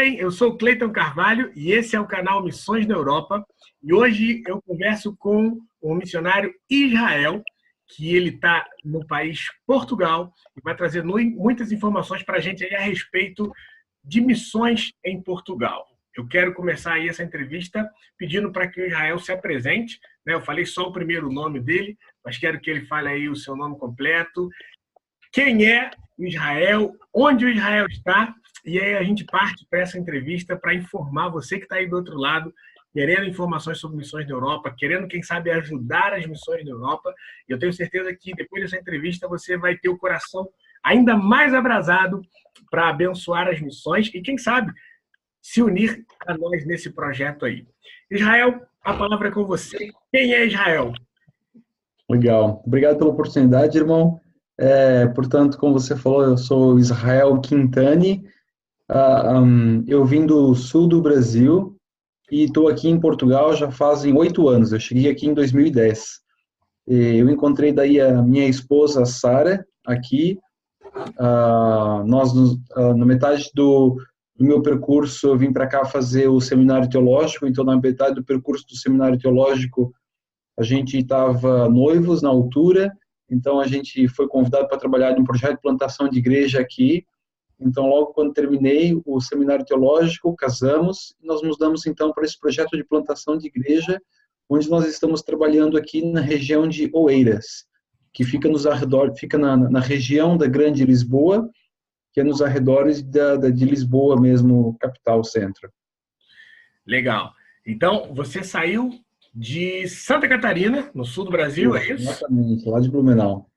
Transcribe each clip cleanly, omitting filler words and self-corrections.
bem? Eu sou o Cleiton Carvalho e esse é o canal Missões na Europa. E hoje eu converso com o missionário Israel, que ele está no país Portugal e vai trazer muitas informações para a gente aí a respeito de missões em Portugal. Eu quero começar aí essa entrevista pedindo para que o Israel se apresente, né? Eu falei só o primeiro nome dele, mas quero que ele fale aí o seu nome completo. Quem é o Israel? Onde o Israel está? E aí a gente parte para essa entrevista para informar você que está aí do outro lado, querendo informações sobre missões na Europa, querendo, quem sabe, ajudar as missões na Europa. E eu tenho certeza que depois dessa entrevista você vai ter o coração ainda mais abrasado para abençoar as missões e, quem sabe, se unir a nós nesse projeto aí. Israel, a palavra é com você. Quem é Israel? Legal. Obrigado pela oportunidade, irmão. Portanto, como você falou, eu sou Israel Quintani. Eu vim do sul do Brasil e estou aqui em Portugal já fazem 8 anos. Eu cheguei aqui em 2010. Eu encontrei daí a minha esposa, Sara, aqui. Na metade do meu percurso, eu vim para cá fazer o seminário teológico. Então, na metade do percurso do seminário teológico, a gente estava noivos na altura. Então, a gente foi convidado para trabalhar em um projeto de plantação de igreja aqui. Então, logo quando terminei o seminário teológico, casamos e nós mudamos, então, para esse projeto de plantação de igreja, onde nós estamos trabalhando aqui na região de Oeiras, que fica nos arredores, fica na região da Grande Lisboa, que é nos arredores de Lisboa mesmo, capital, centro. Legal. Então, você saiu de Santa Catarina, no sul do Brasil, é isso? Exatamente, lá de Blumenau.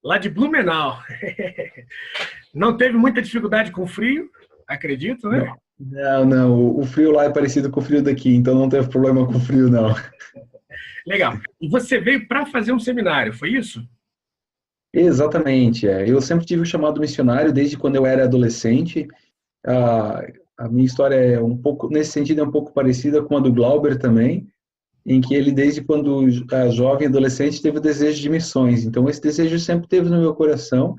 Lá de Blumenau. Não teve muita dificuldade com o frio, acredito, né? Não. O frio lá é parecido com o frio daqui, então não teve problema com o frio, não. Legal. E você veio para fazer um seminário, foi isso? Exatamente. Eu sempre tive o chamado missionário desde quando eu era adolescente. A minha história é um pouco, nesse sentido, é um pouco parecida com a do Glauber também, em que ele, desde quando jovem, adolescente, teve o desejo de missões. Então, esse desejo sempre teve no meu coração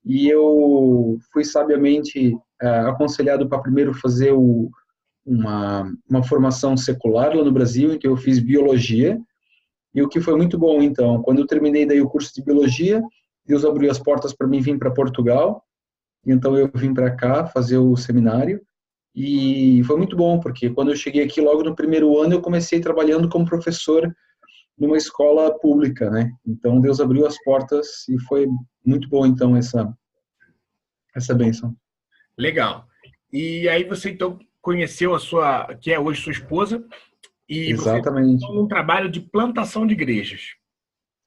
e eu fui sabiamente aconselhado para primeiro fazer uma formação secular lá no Brasil, em que eu fiz biologia, e o que foi muito bom, então. Quando eu terminei daí o curso de biologia, Deus abriu as portas para mim vir para Portugal, então eu vim para cá fazer o seminário, e foi muito bom, porque quando eu cheguei aqui, logo no primeiro ano, eu comecei trabalhando como professor numa escola pública, né? Então Deus abriu as portas e foi muito bom, então, essa bênção. Legal. E aí você, então, conheceu a sua, que é hoje sua esposa, e Exatamente. você está num trabalho de plantação de igrejas.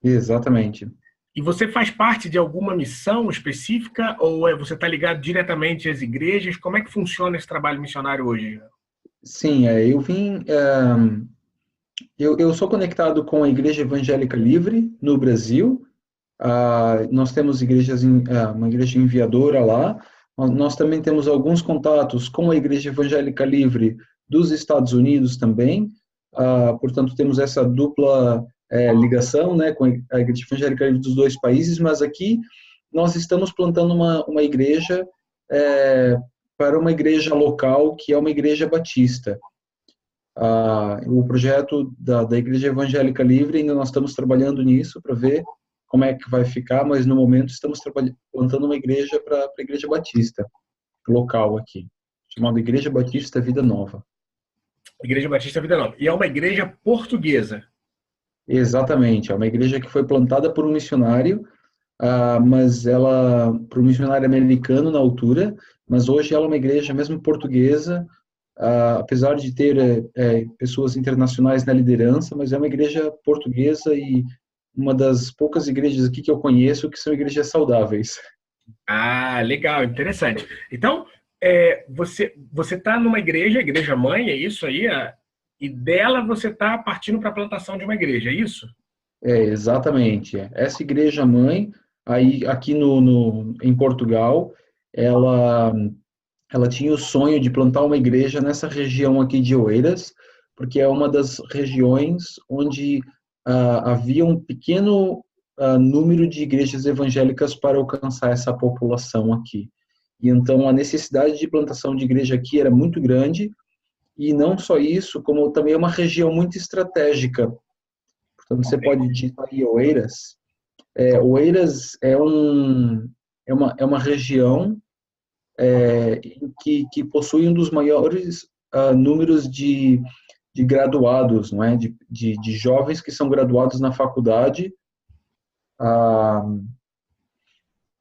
Exatamente. E você faz parte de alguma missão específica ou você está ligado diretamente às igrejas? Como é que funciona esse trabalho missionário hoje? Sim, eu sou conectado com a Igreja Evangélica Livre no Brasil. Nós temos uma igreja enviadora lá. Nós também temos alguns contatos com a Igreja Evangélica Livre dos Estados Unidos também. Portanto, temos essa dupla ligação, né, com a Igreja Evangélica Livre dos dois países, mas aqui nós estamos plantando uma igreja para uma igreja local, que é uma igreja batista. O projeto da Igreja Evangélica Livre, ainda nós estamos trabalhando nisso para ver como é que vai ficar, mas no momento estamos plantando uma igreja para a Igreja Batista local aqui, chamada Igreja Batista Vida Nova. Igreja Batista Vida Nova. E é uma igreja portuguesa. Exatamente, é uma igreja que foi plantada por um missionário, mas por um missionário americano na altura, mas hoje ela é uma igreja mesmo portuguesa, apesar de ter pessoas internacionais na liderança, mas é uma igreja portuguesa e uma das poucas igrejas aqui que eu conheço que são igrejas saudáveis. Legal, interessante. Então, você está numa igreja mãe, é isso aí? E dela você está partindo para a plantação de uma igreja, é isso? Exatamente. Essa igreja mãe, aí aqui em Portugal, ela tinha o sonho de plantar uma igreja nessa região aqui de Oeiras, porque é uma das regiões onde havia um pequeno número de igrejas evangélicas para alcançar essa população aqui. E então a necessidade de plantação de igreja aqui era muito grande, e não só isso, como também é uma região muito estratégica. Portanto, você pode digitar aí Oeiras. Oeiras é uma região que possui um dos maiores números de graduados, não é? De jovens que são graduados na faculdade.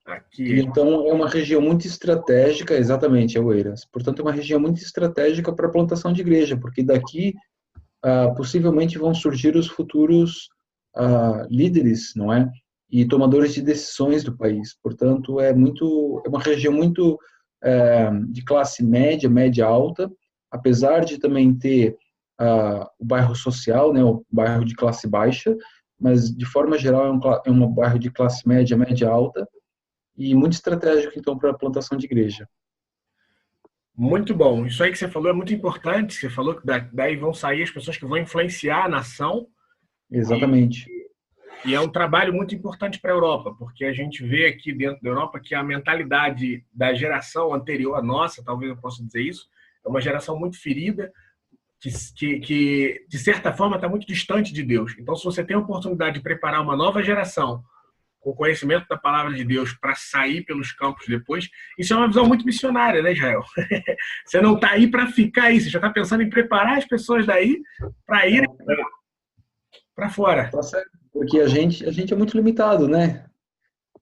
Aqui. Então, é uma região muito estratégica, exatamente, é Oeiras. Portanto, é uma região muito estratégica para a plantação de igreja, porque daqui possivelmente vão surgir os futuros líderes, não é? E tomadores de decisões do país. Portanto, é uma região muito de classe média, média alta, apesar de também ter o bairro social, né, o bairro de classe baixa, mas de forma geral é um bairro de classe média, média alta, e muito estratégico, então, para a plantação de igreja. Muito bom. Isso aí que você falou é muito importante. Você falou que daí vão sair as pessoas que vão influenciar a nação. Exatamente. E é um trabalho muito importante para a Europa, porque a gente vê aqui dentro da Europa que a mentalidade da geração anterior à nossa, talvez eu possa dizer isso, é uma geração muito ferida, que de certa forma está muito distante de Deus. Então, se você tem a oportunidade de preparar uma nova geração com conhecimento da palavra de Deus para sair pelos campos depois, isso é uma visão muito missionária, né, Israel? Você não está aí para ficar aí, você já está pensando em preparar as pessoas daí para irem para fora. Tá certo, porque a gente é muito limitado, né?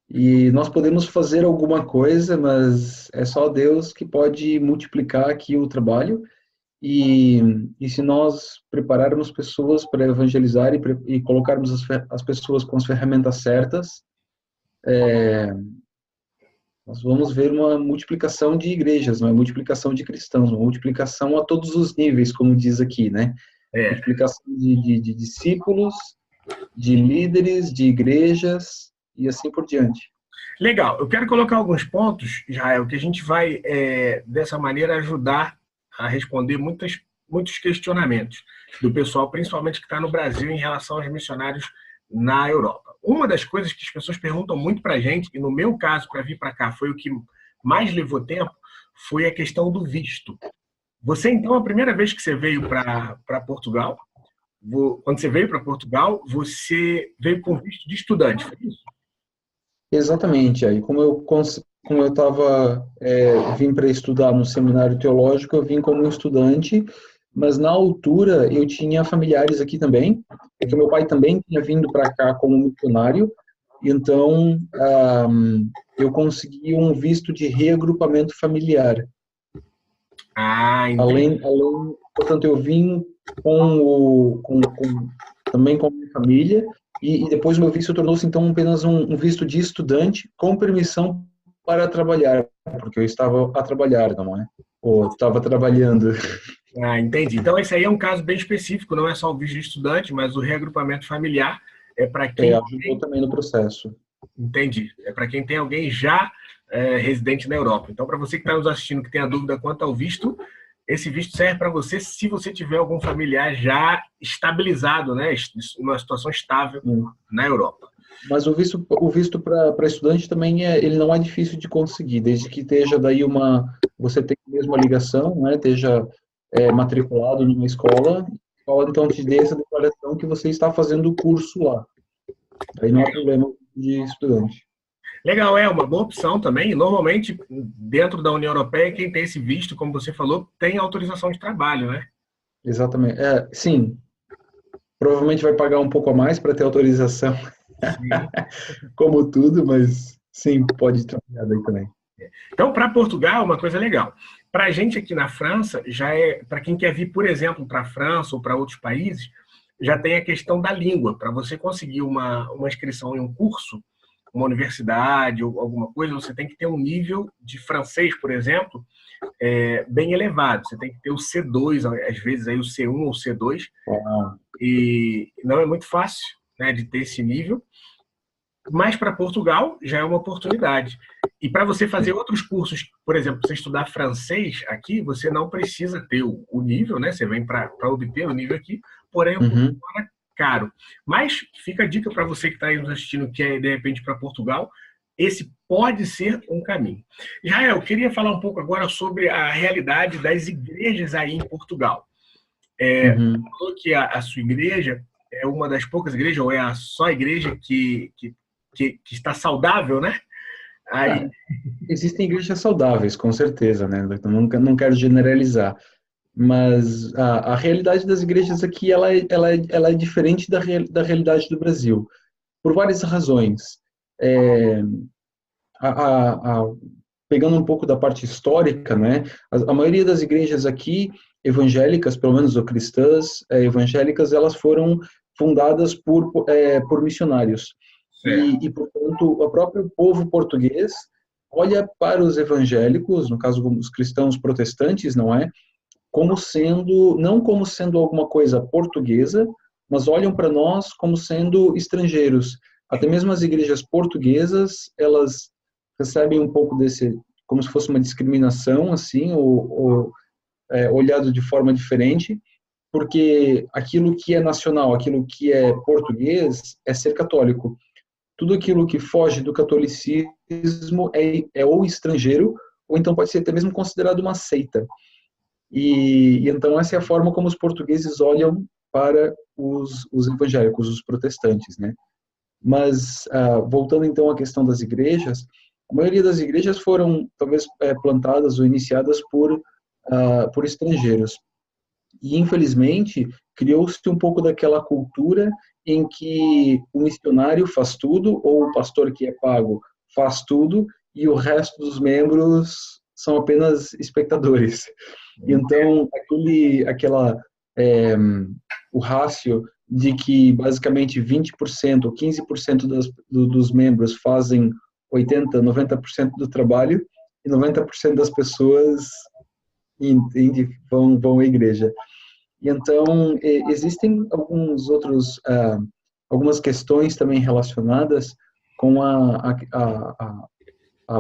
E nós podemos fazer alguma coisa, mas é só Deus que pode multiplicar aqui o trabalho. E se nós prepararmos pessoas para evangelizar e colocarmos as pessoas com as ferramentas certas, nós vamos ver uma multiplicação de igrejas, uma multiplicação de cristãos, uma multiplicação a todos os níveis, como diz aqui, né? Multiplicação de discípulos, de líderes, de igrejas e assim por diante. Legal. Eu quero colocar alguns pontos, Israel, que a gente vai, dessa maneira, ajudar a responder muitos questionamentos do pessoal, principalmente que está no Brasil, em relação aos missionários na Europa. Uma das coisas que as pessoas perguntam muito para a gente, e no meu caso, para vir para cá, foi o que mais levou tempo, foi a questão do visto. Você, então, a primeira vez que você veio para Portugal, quando você veio para Portugal, você veio com visto de estudante, foi isso? Exatamente. Aí, como eu vim para estudar no seminário teológico, eu vim como estudante, mas na altura eu tinha familiares aqui também, porque meu pai também tinha vindo para cá como missionário, então eu consegui um visto de reagrupamento familiar. Portanto, eu vim também com a minha família, e depois o meu visto tornou-se então apenas um visto de estudante com permissão para trabalhar, porque eu estava a trabalhar, não é? Ou estava trabalhando. Entendi. Então esse aí é um caso bem específico, não é só o visto de estudante, mas o reagrupamento familiar é para quem... ajudou também no processo. Entendi. É para quem tem alguém já residente na Europa. Então, para você que está nos assistindo, que tem a dúvida quanto ao visto, esse visto serve para você se você tiver algum familiar já estabilizado, né, numa situação estável na Europa. Mas o visto para estudante também ele não é difícil de conseguir, desde que esteja daí você tenha a mesma ligação, né, esteja matriculado numa escola, a escola então te dê essa declaração que você está fazendo o curso lá. Aí não há problema de estudante. Legal, é uma boa opção também. Normalmente, dentro da União Europeia, quem tem esse visto, como você falou, tem autorização de trabalho, né? Exatamente. Sim. Provavelmente vai pagar um pouco a mais para ter autorização. Como tudo, mas sim, pode trabalhar daí também. Então, para Portugal, uma coisa legal. Para a gente aqui na França, para quem quer vir, por exemplo, para a França ou para outros países, já tem a questão da língua. Para você conseguir uma inscrição em um curso, uma universidade ou alguma coisa, você tem que ter um nível de francês, por exemplo, bem elevado. Você tem que ter o C2, às vezes aí o C1 ou o C2. E não é muito fácil, né, de ter esse nível. Mas para Portugal já é uma oportunidade. E para você fazer outros cursos, por exemplo, você estudar francês aqui, você não precisa ter o nível, né? Você vem para obter o nível aqui, porém é um pouco caro. Mas fica a dica para você que está aí nos assistindo, que é de repente para Portugal, esse pode ser um caminho. Israel, eu queria falar um pouco agora sobre a realidade das igrejas aí em Portugal. Uhum. Falou que a sua igreja é uma das poucas igrejas, ou é a só igreja que está saudável, né? Aí, Ah, existem igrejas saudáveis, com certeza, né? Eu não quero generalizar, mas a realidade das igrejas aqui ela é diferente da realidade do Brasil, por várias razões. É, a, a, a- Pegando um pouco da parte histórica, né? A maioria das igrejas aqui evangélicas, pelo menos ou cristãs, evangélicas, elas foram fundadas por missionários. certo. Portanto, o próprio povo português olha para os evangélicos, no caso, os cristãos protestantes, não é? Não como sendo alguma coisa portuguesa, mas olham para nós como sendo estrangeiros. Até mesmo as igrejas portuguesas, elas recebem um pouco como se fosse uma discriminação, assim, ou olhado de forma diferente, porque aquilo que é nacional, aquilo que é português, é ser católico. Tudo aquilo que foge do catolicismo é ou estrangeiro, ou então pode ser até mesmo considerado uma seita. Então essa é a forma como os portugueses olham para os evangélicos, os protestantes, né? Mas voltando então à questão das igrejas, a maioria das igrejas foram talvez plantadas ou iniciadas por estrangeiros. E infelizmente criou-se um pouco daquela cultura em que o missionário faz tudo ou o pastor que é pago faz tudo e o resto dos membros são apenas espectadores. Então, é, o rácio de que basicamente 20% ou 15% dos membros fazem 80, 90% do trabalho e 90% das pessoas vão à igreja. E então, existem algumas questões também relacionadas com a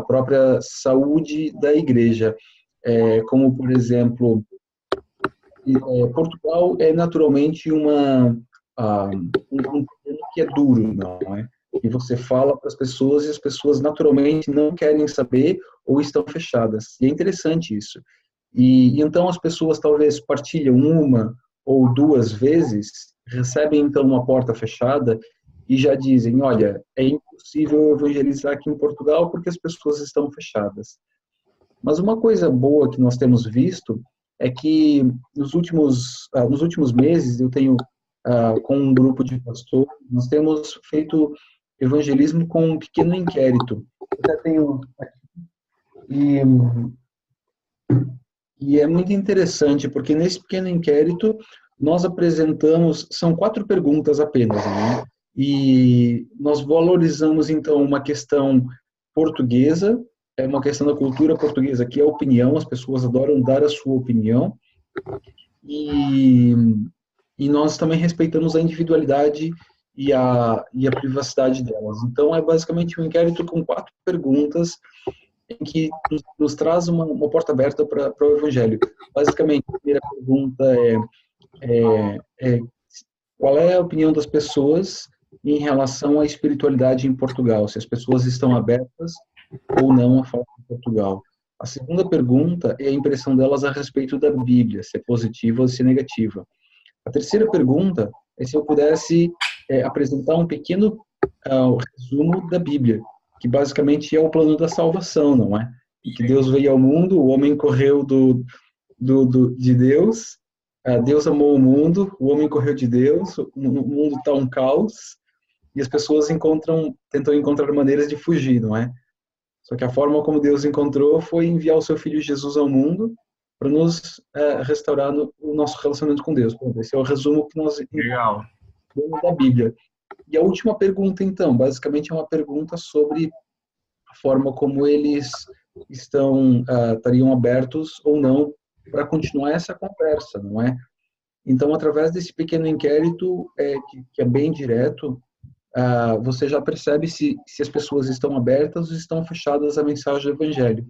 própria saúde da igreja, como, por exemplo, Portugal é naturalmente um terreno que é duro, não é? E você fala para as pessoas e as pessoas naturalmente não querem saber ou estão fechadas. E é interessante isso. Então as pessoas talvez partilham uma ou duas vezes, recebem então uma porta fechada e já dizem, olha, é impossível evangelizar aqui em Portugal porque as pessoas estão fechadas. Mas uma coisa boa que nós temos visto é que nos últimos meses eu tenho com um grupo de pastores, nós temos feito evangelismo com um pequeno inquérito. Eu até tenho e, e é muito interessante porque nesse pequeno inquérito nós apresentamos, são 4 perguntas apenas, né? E nós valorizamos então uma questão portuguesa, é uma questão da cultura portuguesa, que é a opinião, as pessoas adoram dar a sua opinião, e, e nós também respeitamos a individualidade e a privacidade delas. Então, é basicamente um inquérito com 4 perguntas em que nos traz uma porta aberta para o Evangelho. Basicamente, a primeira pergunta é qual é a opinião das pessoas em relação à espiritualidade em Portugal, se as pessoas estão abertas ou não a falar em Portugal. A segunda pergunta é a impressão delas a respeito da Bíblia, se é positiva ou se é negativa. A terceira pergunta é se eu pudesse apresentar um pequeno resumo da Bíblia, que basicamente é o plano da salvação, não é? E que Deus veio ao mundo, o homem correu de Deus, Deus amou o mundo, o homem correu de Deus, o mundo está um caos, e as pessoas tentam encontrar maneiras de fugir, não é? Só que a forma como Deus encontrou foi enviar o seu Filho Jesus ao mundo para nos restaurar o nosso relacionamento com Deus. Bom, esse é o resumo que nós Legal. temos da Bíblia. E a última pergunta, então, basicamente é uma pergunta sobre a forma como eles estariam abertos ou não para continuar essa conversa, não é? Então, através desse pequeno inquérito, que é bem direto, você já percebe se as pessoas estão abertas ou estão fechadas à mensagem do Evangelho.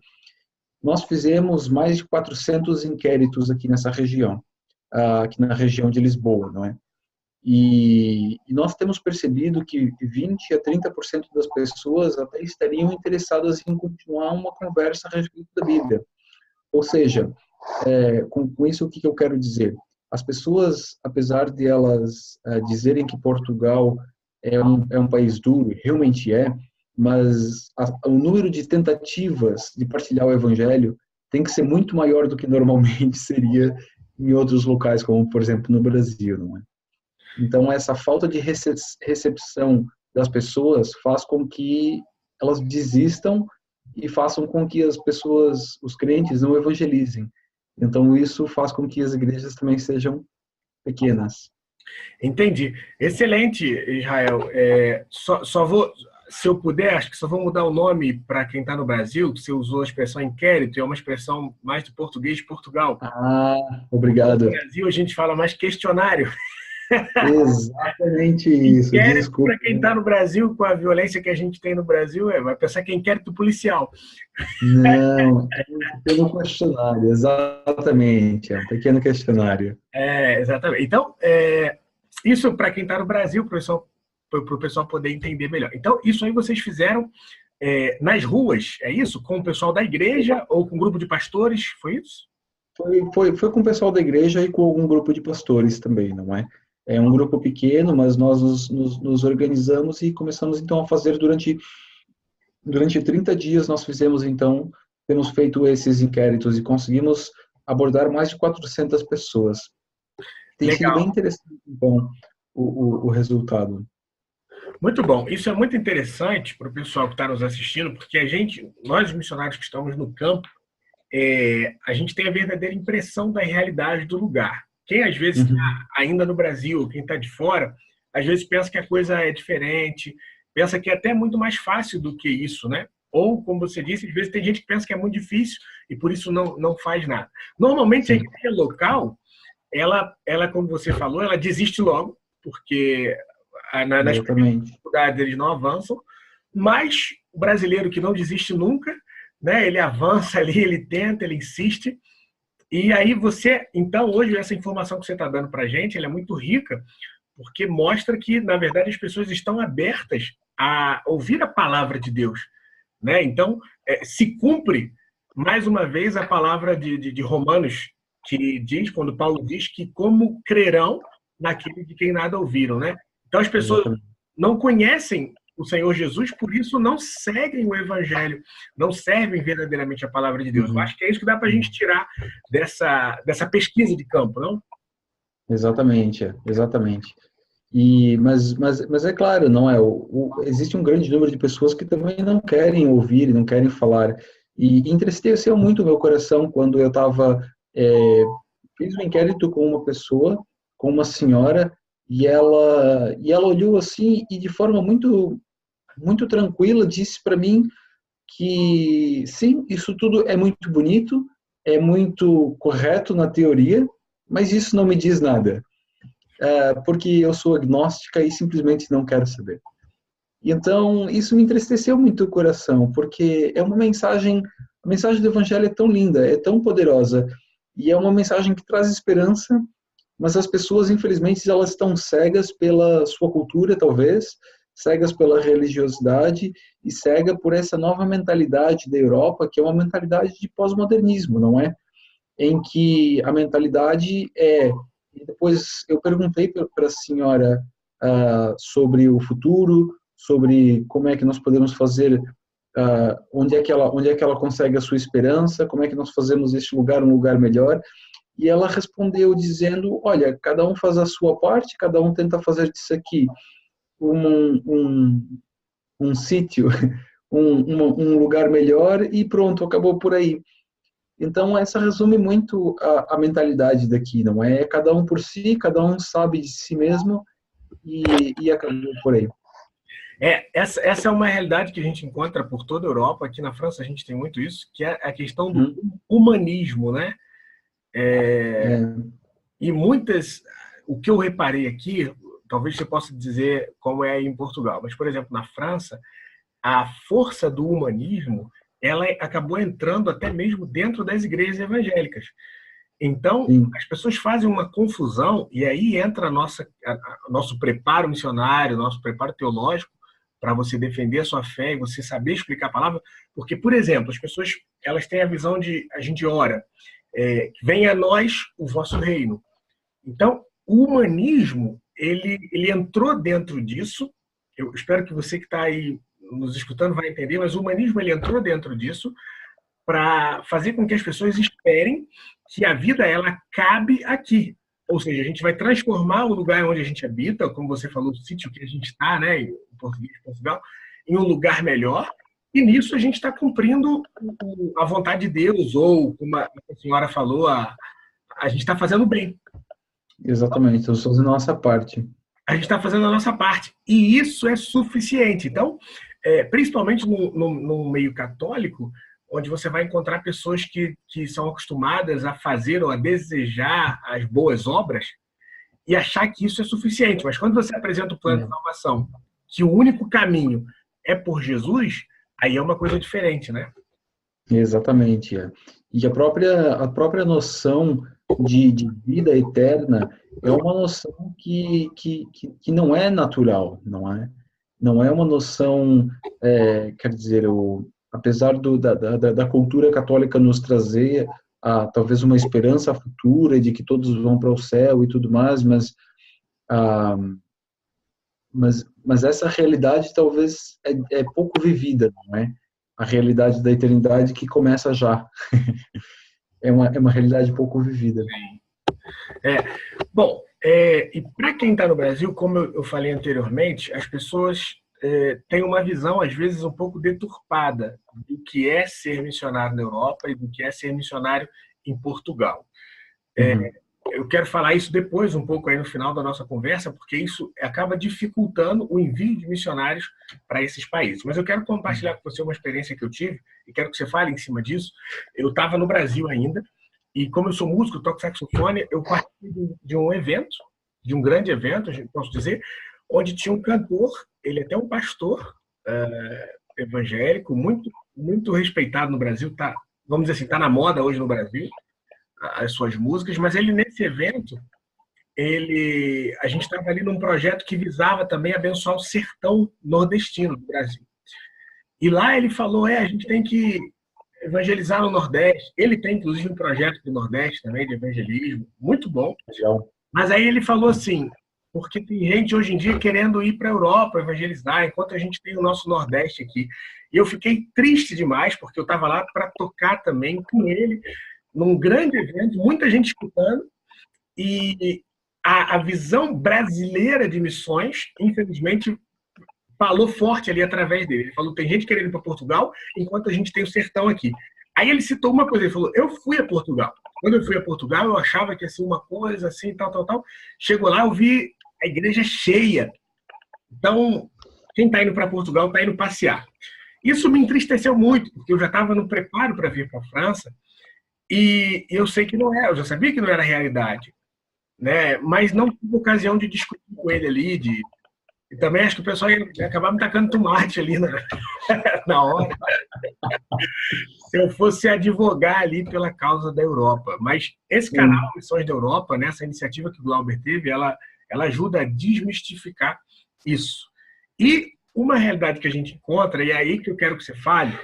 Nós fizemos mais de 400 inquéritos aqui nessa região, aqui na região de Lisboa, não é? E nós temos percebido que 20 a 30% das pessoas até estariam interessadas em continuar uma conversa a respeito da Bíblia. Ou seja, com isso, o que eu quero dizer? As pessoas, apesar de elas dizerem que Portugal é um país duro, realmente é, mas o número de tentativas de partilhar o Evangelho tem que ser muito maior do que normalmente seria em outros locais, como, por exemplo, no Brasil, não é? Então, essa falta de recepção das pessoas faz com que elas desistam e façam com que as pessoas, os crentes, não evangelizem. Então, isso faz com que as igrejas também sejam pequenas. Entendi. Excelente, Israel. Só vou, se eu puder, acho que só vou mudar o nome para quem está no Brasil, que você usou a expressão inquérito, é uma expressão mais do português de Portugal. Obrigado. No Brasil, a gente fala mais questionário. Exatamente isso. Inquérito, Desculpa. para quem está no Brasil, com a violência que a gente tem no Brasil, vai pensar que é inquérito policial. Não, é um pequeno questionário, exatamente, é um pequeno questionário. Exatamente. Então, isso para quem está no Brasil, para o pessoal poder entender melhor. Então, isso aí vocês fizeram nas ruas, é isso? Com o pessoal da igreja ou com um grupo de pastores, foi isso? Foi com o pessoal da igreja e com algum grupo de pastores também, não é? É um grupo pequeno, mas nós nos organizamos e começamos então a fazer durante 30 dias nós temos feito esses inquéritos e conseguimos abordar mais de 400 pessoas. Tem sido bem interessante, então, o resultado. Muito bom. Isso é muito interessante para o pessoal que está nos assistindo, porque nós missionários que estamos no campo, a gente tem a verdadeira impressão da realidade do lugar. Quem às vezes está ainda no Brasil, quem está de fora, às vezes pensa que a coisa é diferente, pensa que é até muito mais fácil do que isso, né? Ou, como você disse, às vezes tem gente que pensa que é muito difícil e por isso não faz nada. Normalmente, a igreja local, ela, como você falou, ela desiste logo, porque nas dificuldades eles não avançam, mas o brasileiro que não desiste nunca, né? Ele avança ali, ele tenta, ele insiste. E aí então, hoje, essa informação que você está dando para a gente, ela é muito rica, porque mostra que, na verdade, as pessoas estão abertas a ouvir a palavra de Deus, né? Então, se cumpre, mais uma vez, a palavra de Romanos, que diz, quando Paulo diz que como crerão naquele de quem nada ouviram, né? Então, as pessoas não conhecem o Senhor Jesus, por isso não seguem o Evangelho, não servem verdadeiramente a palavra de Deus. Eu acho que é isso que dá para a gente tirar dessa pesquisa de campo, não? Exatamente. Mas é claro, não é? Existe um grande número de pessoas que também não querem ouvir, não querem falar. E entristeceu muito o meu coração quando eu fiz um inquérito com uma pessoa, com uma senhora, e ela olhou assim e de forma muito muito tranquila disse para mim que sim, isso tudo é muito bonito, é muito correto na teoria, mas isso não me diz nada, porque eu sou agnóstica e simplesmente não quero saber. Então isso me entristeceu muito o coração, porque a mensagem do Evangelho é tão linda, é tão poderosa e é uma mensagem que traz esperança. Mas as pessoas, infelizmente, elas estão cegas pela sua cultura, talvez, cegas pela religiosidade e cega por essa nova mentalidade da Europa, que é uma mentalidade de pós-modernismo, não é? Em que a mentalidade E depois eu perguntei para a senhora sobre o futuro, sobre como é que nós podemos fazer, onde é que ela consegue a sua esperança, como é que nós fazemos este lugar um lugar melhor. E ela respondeu dizendo, olha, cada um faz a sua parte, cada um tenta fazer disso aqui um sítio, um lugar melhor e pronto, acabou por aí. Então, essa resume muito a mentalidade daqui, não é? É cada um por si, cada um sabe de si mesmo e acabou por aí. Essa é uma realidade que a gente encontra por toda a Europa. Aqui na França a gente tem muito isso, que é a questão do humanismo, né? E o que eu reparei aqui, talvez você possa dizer como é em Portugal, mas, por exemplo, na França, a força do humanismo, ela acabou entrando até mesmo dentro das igrejas evangélicas. Então, sim. as pessoas fazem uma confusão e aí entra nosso preparo missionário, nosso preparo teológico para você defender a sua fé e você saber explicar a palavra. Porque, por exemplo, as pessoas elas têm a visão de a gente ora, venha a nós o vosso reino. Então, o humanismo, ele entrou dentro disso. Eu espero que você que está aí nos escutando vai entender, mas o humanismo ele entrou dentro disso para fazer com que as pessoas esperem que a vida ela cabe aqui. Ou seja, a gente vai transformar o lugar onde a gente habita, como você falou, o sítio que a gente está, né, em português de Portugal, em um lugar melhor. E nisso a gente está cumprindo a vontade de Deus, ou, como a senhora falou, a gente está fazendo bem. Exatamente, estamos fazendo a nossa parte. A gente está fazendo a nossa parte. E isso é suficiente. Então, principalmente no meio católico, onde você vai encontrar pessoas que são acostumadas a fazer ou a desejar as boas obras e achar que isso é suficiente. Mas quando você apresenta o plano de salvação, que o único caminho é por Jesus, aí é uma coisa diferente, né? Exatamente. E a própria noção de vida eterna é uma noção que não é natural, não é? Não é uma noção, quer dizer, apesar da cultura católica nos trazer talvez uma esperança futura de que todos vão para o céu e tudo mais, mas essa realidade talvez é pouco vivida, não é? A realidade da eternidade que começa já. É uma realidade pouco vivida. Bom, e para quem está no Brasil, como eu falei anteriormente, as pessoas têm uma visão, às vezes, um pouco deturpada do que é ser missionário na Europa e do que é ser missionário em Portugal. Eu quero falar isso depois, um pouco aí no final da nossa conversa, porque isso acaba dificultando o envio de missionários para esses países. Mas eu quero compartilhar com você uma experiência que eu tive e quero que você fale em cima disso. Eu estava no Brasil ainda e, como eu sou músico, eu toco saxofone, eu participei de um evento, de um grande evento, posso dizer, onde tinha um cantor, ele é até um pastor evangélico, muito, muito respeitado no Brasil, vamos dizer assim, está na moda hoje no Brasil, as suas músicas, mas ele nesse evento, a gente estava ali num projeto que visava também abençoar o sertão nordestino do Brasil. E lá ele falou, a gente tem que evangelizar no Nordeste. Ele tem, inclusive, um projeto do Nordeste também, de evangelismo, muito bom. Legal. Mas aí ele falou assim, porque tem gente hoje em dia querendo ir para a Europa evangelizar, enquanto a gente tem o nosso Nordeste aqui. E eu fiquei triste demais, porque eu estava lá para tocar também com ele, num grande evento, muita gente escutando, e a visão brasileira de missões, infelizmente, falou forte ali através dele. Ele falou, tem gente querendo ir para Portugal, enquanto a gente tem o sertão aqui. Aí ele citou uma coisa, ele falou, eu fui a Portugal. Quando eu fui a Portugal, eu achava que ia ser uma coisa assim, tal. Chegou lá, eu vi a igreja cheia. Então, quem está indo para Portugal está indo passear. Isso me entristeceu muito, porque eu já estava no preparo para vir para a França, e eu sei que não é, eu já sabia que não era a realidade, né? Mas não tive ocasião de discutir com ele ali, e também acho que o pessoal ia acabar me tacando tomate ali na hora. Se eu fosse advogar ali pela causa da Europa. Mas esse canal Missões da Europa, né, essa iniciativa que o Glauber teve, ela ajuda a desmistificar isso. E uma realidade que a gente encontra, e é aí que eu quero que você fale,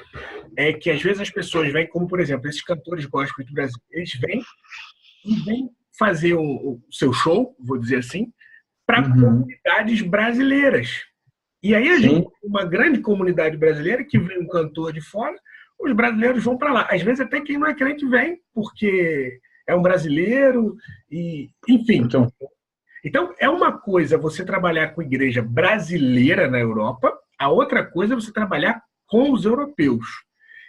é que às vezes as pessoas vêm, como por exemplo, esses cantores gospel do Brasil, eles vêm fazer o seu show, vou dizer assim, para comunidades brasileiras. E aí a gente tem uma grande comunidade brasileira que vem um cantor de fora, os brasileiros vão para lá. Às vezes até quem não é crente vem, porque é um brasileiro, e enfim. Então, é uma coisa você trabalhar com igreja brasileira na Europa, a outra coisa é você trabalhar com os europeus.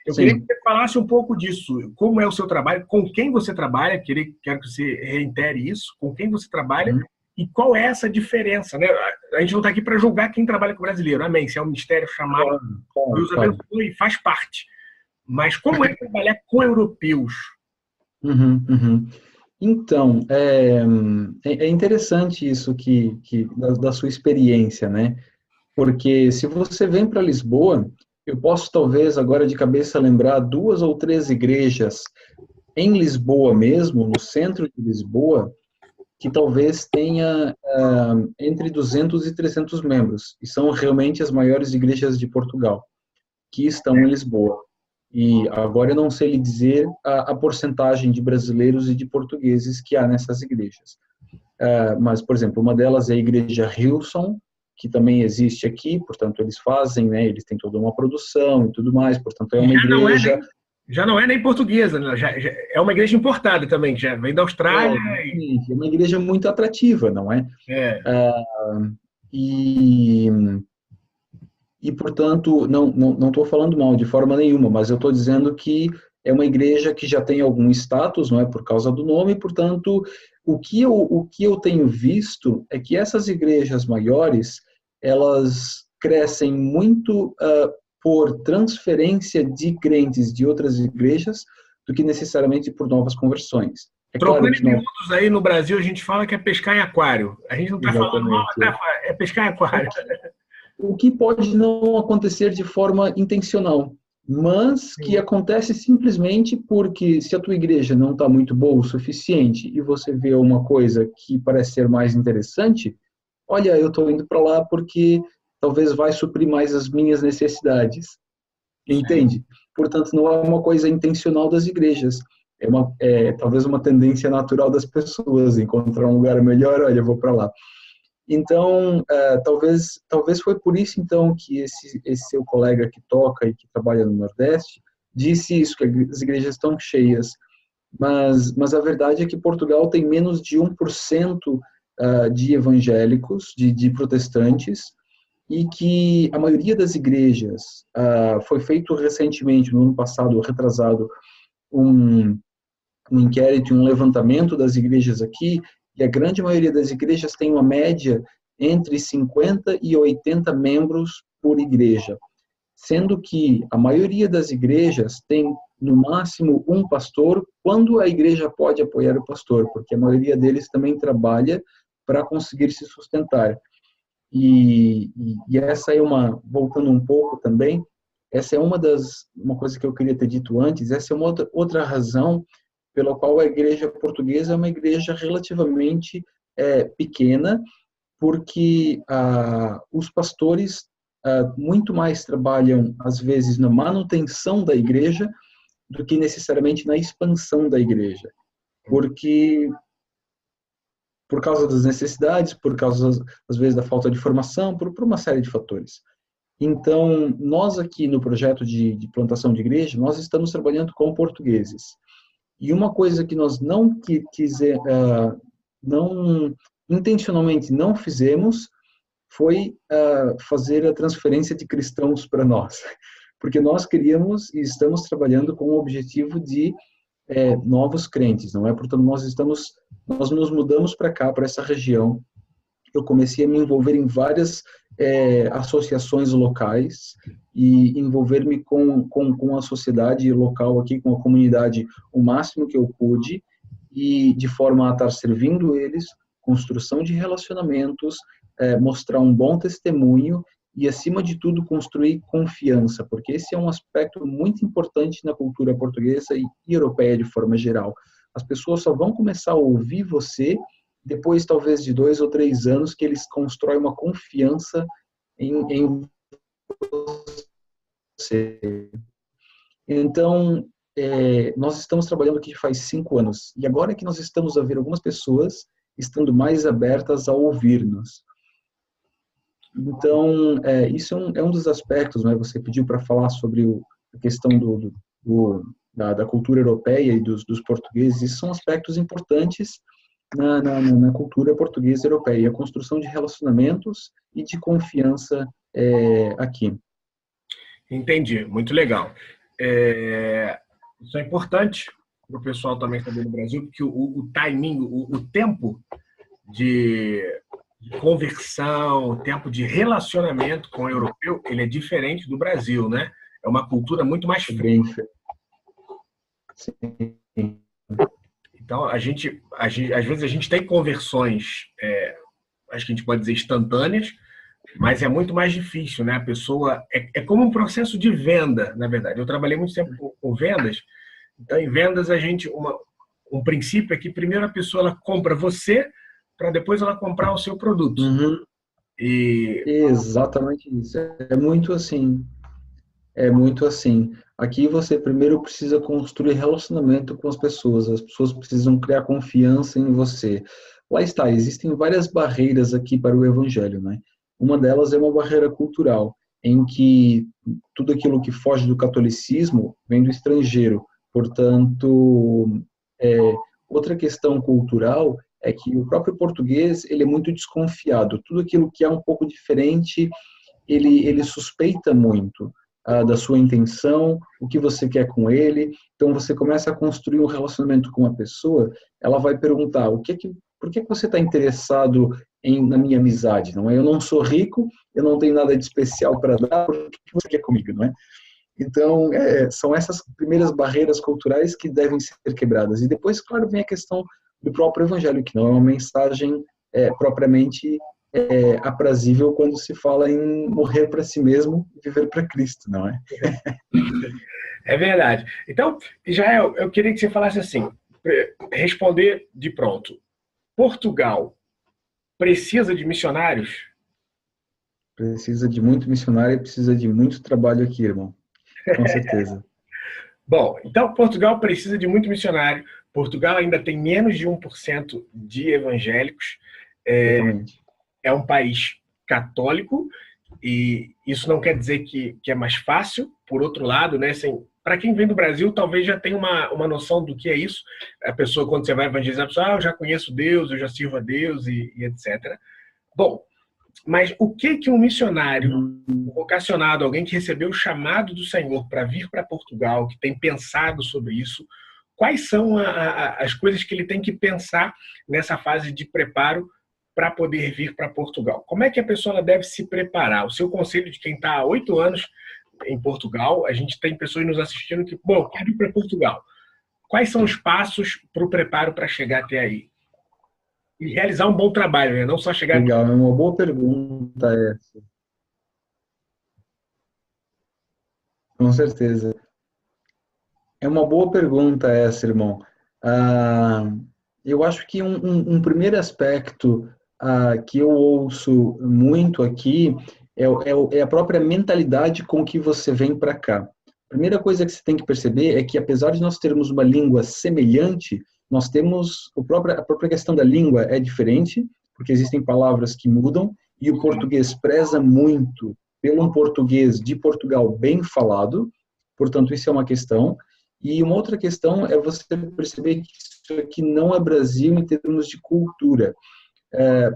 Eu queria que você falasse um pouco disso. Como é o seu trabalho, com quem você trabalha, quero que você reitere isso, com quem você trabalha e qual é essa diferença, né? A gente não está aqui para julgar quem trabalha com o brasileiro, amém, se é um ministério chamado, Deus abençoe e faz parte. Mas como é trabalhar com europeus? Então, é interessante isso da sua experiência, né? Porque se você vem para Lisboa, eu posso talvez agora de cabeça lembrar 2 ou 3 igrejas em Lisboa mesmo, no centro de Lisboa, que talvez tenha entre 200 e 300 membros, e são realmente as maiores igrejas de Portugal, que estão em Lisboa. E agora eu não sei lhe dizer a porcentagem de brasileiros e de portugueses que há nessas igrejas. Mas, por exemplo, uma delas é a Igreja Hillsong, que também existe aqui, portanto, eles fazem, né, eles têm toda uma produção e tudo mais, portanto, é uma igreja... Já não é nem portuguesa, né? Já é uma igreja importada também, já vem da Austrália. É uma igreja muito atrativa, não é? E, portanto, não estou falando mal de forma nenhuma, mas eu estou dizendo que é uma igreja que já tem algum status, não é, por causa do nome, portanto, o que eu tenho visto é que essas igrejas maiores, elas crescem muito por transferência de crentes de outras igrejas do que necessariamente por novas conversões. Trocando em miúdos aí no Brasil, a gente fala que é pescar em aquário. A gente não está falando mal, é pescar em aquário. O que pode não acontecer de forma intencional, mas que acontece simplesmente porque se a tua igreja não está muito boa o suficiente e você vê uma coisa que parece ser mais interessante, olha, eu estou indo para lá porque talvez vai suprir mais as minhas necessidades. Entende? Portanto, não é uma coisa intencional das igrejas. É talvez uma tendência natural das pessoas, encontrar um lugar melhor, olha, eu vou para lá. Então, talvez foi por isso, então, que esse seu colega que toca e que trabalha no Nordeste disse isso, que as igrejas estão cheias. Mas a verdade é que Portugal tem menos de 1% de evangélicos, de protestantes, e que a maioria das igrejas, foi feito recentemente, no ano passado, retrasado, um inquérito, um levantamento das igrejas aqui, e a grande maioria das igrejas tem uma média entre 50 e 80 membros por igreja, sendo que a maioria das igrejas tem, no máximo, um pastor, quando a igreja pode apoiar o pastor, porque a maioria deles também trabalha para conseguir se sustentar. E essa é voltando um pouco também, essa é uma coisa que eu queria ter dito antes, essa é uma outra razão pela qual a igreja portuguesa é uma igreja relativamente pequena, porque os pastores muito mais trabalham, às vezes, na manutenção da igreja do que necessariamente na expansão da igreja. Porque por causa das necessidades, por causa, às vezes, da falta de formação, por uma série de fatores. Então, nós aqui no projeto de plantação de igreja, nós estamos trabalhando com portugueses. E uma coisa que nós intencionalmente não fizemos foi fazer a transferênncia de cristãos para nós. Porque nós queríamos e estamos trabalhando com o objetivo de novos crentes, não é? Portanto, nós nos mudamos para cá, para essa região. Eu comecei a me envolver em várias associações locais e envolver-me com a sociedade local aqui, com a comunidade, o máximo que eu pude, e de forma a estar servindo eles, construção de relacionamentos, mostrar um bom testemunho e, acima de tudo, construir confiança, porque esse é um aspecto muito importante na cultura portuguesa e europeia de forma geral. As pessoas só vão começar a ouvir você depois, talvez, de 2 ou 3 anos, que eles constroem uma confiança em você. Então, nós estamos trabalhando aqui faz 5 anos, e agora é que nós estamos a ver algumas pessoas estando mais abertas a ouvir-nos. Então, isso é um dos aspectos, né? Você pediu para falar sobre a questão da cultura europeia e dos portugueses. Esses são aspectos importantes na cultura portuguesa europeia, a construção de relacionamentos e de confiança aqui. Entendi, muito legal. Isso é importante para o pessoal também saber no Brasil, porque o timing, o tempo de conversão, o tempo de relacionamento com o europeu, ele é diferente do Brasil, né? É uma cultura muito mais fria. Sim. Então, às vezes a gente tem conversões, acho que a gente pode dizer instantâneas, mas é muito mais difícil, né? A pessoa... É como um processo de venda, na verdade. Eu trabalhei muito tempo com vendas, Então, em vendas, um princípio é que primeiro a pessoa ela compra você para depois ela comprar o seu produto. Uhum. E Exatamente isso. É muito assim. É muito assim. Aqui você primeiro precisa construir relacionamento com as pessoas precisam criar confiança em você. Lá está, existem várias barreiras aqui para o evangelho, né? Uma delas é uma barreira cultural, em que tudo aquilo que foge do catolicismo vem do estrangeiro. Portanto, é, outra questão cultural é que o próprio português, ele é muito desconfiado. Tudo aquilo que é um pouco diferente ele suspeita muito da sua intenção, o que você quer com ele. Então você começa a construir um relacionamento com uma pessoa, ela vai perguntar por que você está interessado na minha amizade, não é? Eu não sou rico, eu não tenho nada de especial para dar, por que você quer comigo, não é? Então, são essas primeiras barreiras culturais que devem ser quebradas. E depois, claro, vem a questão do próprio evangelho, que não é uma mensagem propriamente aprazível quando se fala em morrer para si mesmo e viver para Cristo, não é? é verdade. Então, Israel, eu queria que você falasse assim, responder de pronto. Portugal precisa de missionários? Precisa de muito missionário e precisa de muito trabalho aqui, irmão. Com certeza. Bom, então Portugal precisa de muito missionário. Portugal ainda tem menos de 1% de evangélicos. Exatamente. É um país católico e isso não quer dizer que é mais fácil. Por outro lado, né, assim, para quem vem do Brasil, talvez já tenha uma noção do que é isso. A pessoa, quando você vai evangelizar, a pessoa, eu já conheço Deus, eu já sirvo a Deus e etc. Bom, mas o que um missionário vocacionado, alguém que recebeu o chamado do Senhor para vir para Portugal, que tem pensado sobre isso, quais são as coisas que ele tem que pensar nessa fase de preparo para poder vir para Portugal? Como é que a pessoa deve se preparar? O seu conselho de quem está há 8 anos em Portugal, a gente tem pessoas nos assistindo que, bom, quero ir para Portugal. Quais são os passos para o preparo para chegar até aí? E realizar um bom trabalho, né? Não só chegar... Legal, é uma boa pergunta essa. Com certeza. É uma boa pergunta essa, irmão. Eu acho que um primeiro aspecto que eu ouço muito aqui é a própria mentalidade com que você vem para cá. A primeira coisa que você tem que perceber é que, apesar de nós termos uma língua semelhante, nós temos a própria questão da língua é diferente, porque existem palavras que mudam, e o português preza muito pelo um português de Portugal bem falado, portanto, isso é uma questão. E uma outra questão é você perceber que isso aqui não é Brasil em termos de cultura.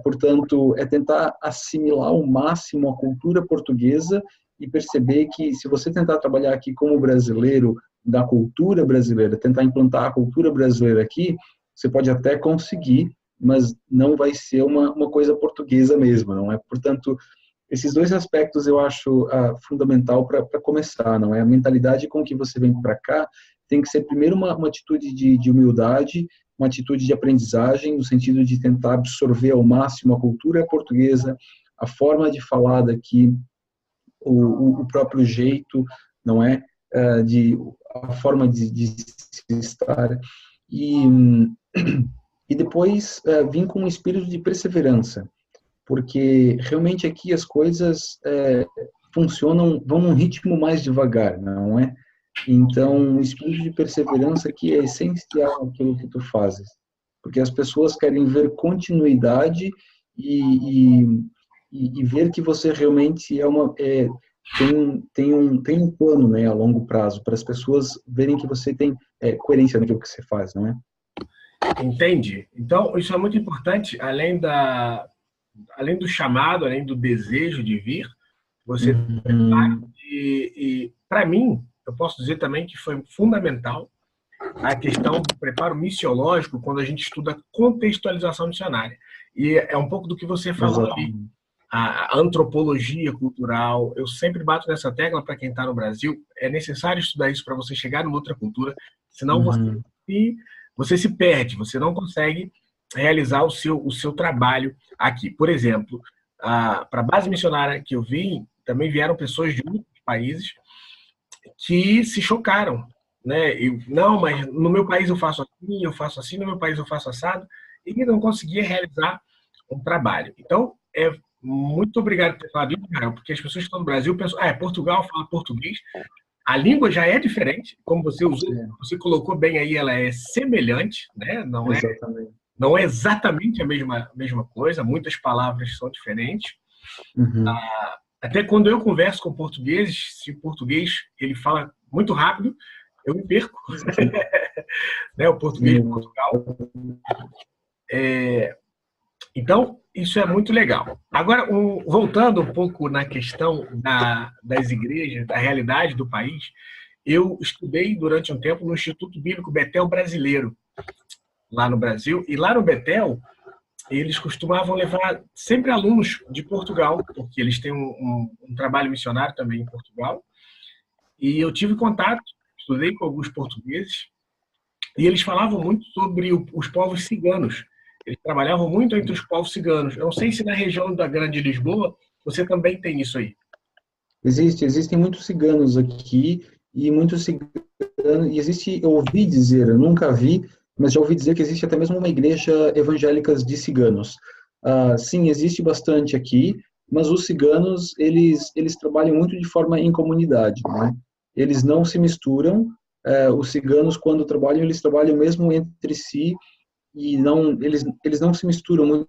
Portanto, é tentar assimilar ao máximo a cultura portuguesa e perceber que, se você tentar trabalhar aqui como brasileiro, da cultura brasileira, tentar implantar a cultura brasileira aqui, você pode até conseguir, mas não vai ser uma coisa portuguesa mesmo, não é? Portanto, esses dois aspectos eu acho fundamental para começar, não é? A mentalidade com que você vem para cá tem que ser primeiro uma atitude de humildade, uma atitude de aprendizagem, no sentido de tentar absorver ao máximo a cultura portuguesa, a forma de falar daqui, o próprio jeito, não é? A forma de se estar. E depois vir com um espírito de perseverança, porque realmente aqui as coisas funcionam, vão num ritmo mais devagar, não é? Então, o espírito de perseverança aqui é essencial naquilo que tu fazes, porque as pessoas querem ver continuidade e ver que você realmente tem um plano, né, a longo prazo, para as pessoas verem que você tem coerência naquilo que você faz, não é? Entende? Então, isso é muito importante, além do chamado, além do desejo de vir, você e para mim, eu posso dizer também que foi fundamental a questão do preparo missiológico quando a gente estuda contextualização missionária. E é um pouco do que você falou ali. A antropologia cultural, eu sempre bato nessa tecla para quem está no Brasil, é necessário estudar isso para você chegar numa outra cultura, senão você se perde, você não consegue realizar o seu trabalho aqui. Por exemplo, para a base missionária que eu vim, também vieram pessoas de outros países que se chocaram né? Não, mas no meu país eu faço assim, no meu país eu faço assado, e não conseguia realizar um trabalho. Então, muito obrigado por ter falado isso, Israel, porque as pessoas que estão no Brasil pensam, Portugal fala português, a língua já é diferente, como você usou, É, você colocou bem aí, ela é semelhante, né? exatamente. Não é exatamente a mesma coisa, muitas palavras são diferentes. Uhum. Até quando eu converso com portugueses, se o português ele fala muito rápido, eu me perco, Sim. né? O português de Portugal. Então, isso é muito legal. Agora, voltando um pouco na questão das igrejas, da realidade do país, eu estudei durante um tempo no Instituto Bíblico Betel Brasileiro, lá no Brasil, e lá no Betel, eles costumavam levar sempre alunos de Portugal, porque eles têm um trabalho missionário também em Portugal, e eu tive contato, estudei com alguns portugueses, e eles falavam muito sobre os povos ciganos. Eles trabalhavam muito entre os povos ciganos. Eu não sei se na região da Grande Lisboa você também tem isso aí. Existem muitos ciganos aqui e muitos ciganos, e existe, eu ouvi dizer, eu nunca vi, mas já ouvi dizer que existe até mesmo uma igreja evangélica de ciganos. Sim, existe bastante aqui, mas os ciganos, eles trabalham muito de forma em comunidade, né? Eles não se misturam, os ciganos, quando trabalham, eles trabalham mesmo entre si e eles não se misturam muito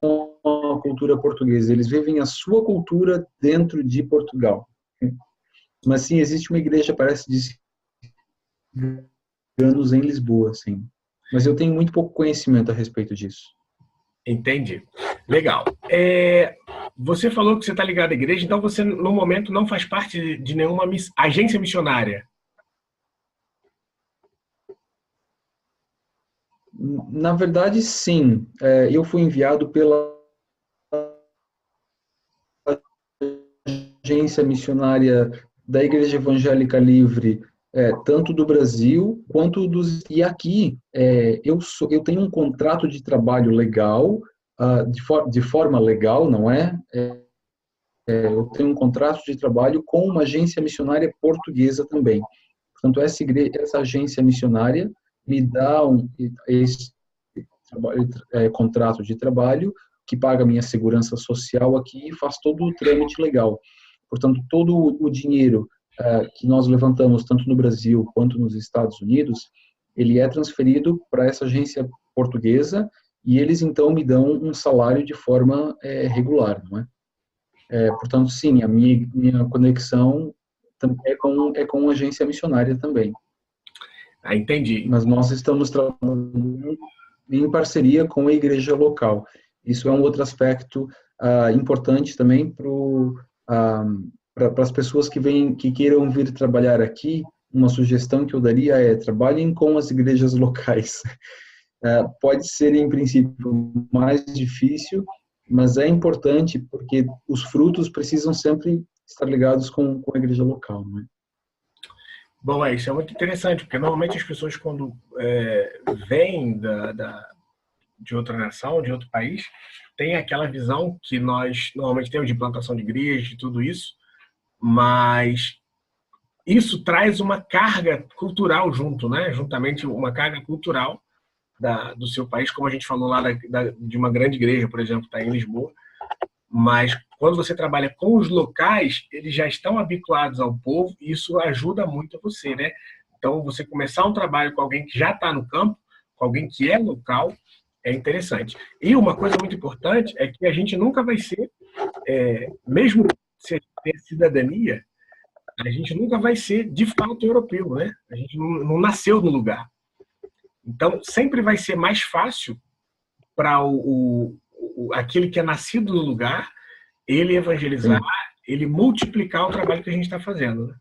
com a cultura portuguesa, eles vivem a sua cultura dentro de Portugal. Mas sim, existe uma igreja, parece, de ciganos em Lisboa, sim. Mas eu tenho muito pouco conhecimento a respeito disso. Entendi. Legal. Você falou que você está ligado à igreja, então você, no momento, não faz parte de nenhuma agência missionária. Na verdade, sim. Eu fui enviado pela agência missionária da Igreja Evangélica Livre, tanto do Brasil quanto dos. E aqui eu tenho um contrato de trabalho legal, de forma legal, não é? Eu tenho um contrato de trabalho com uma agência missionária portuguesa também. Portanto, essa agência missionária me dá esse contrato de trabalho que paga a minha segurança social aqui e faz todo o trâmite legal. Portanto, todo o dinheiro que nós levantamos, tanto no Brasil quanto nos Estados Unidos, ele é transferido para essa agência portuguesa e eles, então, me dão um salário de forma regular, não é? Portanto, sim, a minha conexão com uma agência missionária também. Entendi. Mas nós estamos trabalhando em parceria com a igreja local. Isso é um outro aspecto importante também para as pessoas que queiram vir trabalhar aqui. Uma sugestão que eu daria é trabalhem com as igrejas locais. Pode ser, em princípio, mais difícil, mas é importante porque os frutos precisam sempre estar ligados com a igreja local, não é? Bom, isso é muito interessante, porque normalmente as pessoas, quando vêm de outra nação, de outro país, têm aquela visão que nós normalmente temos de plantação de igreja e tudo isso, mas isso traz uma carga cultural junto, né? Juntamente uma carga cultural do seu país, como a gente falou lá de uma grande igreja, por exemplo, está em Lisboa, mas quando você trabalha com os locais, eles já estão habituados ao povo e isso ajuda muito você, né? Então, você começar um trabalho com alguém que já está no campo, com alguém que é local, é interessante. E uma coisa muito importante é que a gente nunca vai ser, mesmo se ter cidadania, a gente nunca vai ser de fato europeu, né? A gente não nasceu no lugar. Então, sempre vai ser mais fácil para aquele que é nascido no lugar, ele evangelizar, Sim. ele multiplicar o trabalho que a gente está fazendo. Né?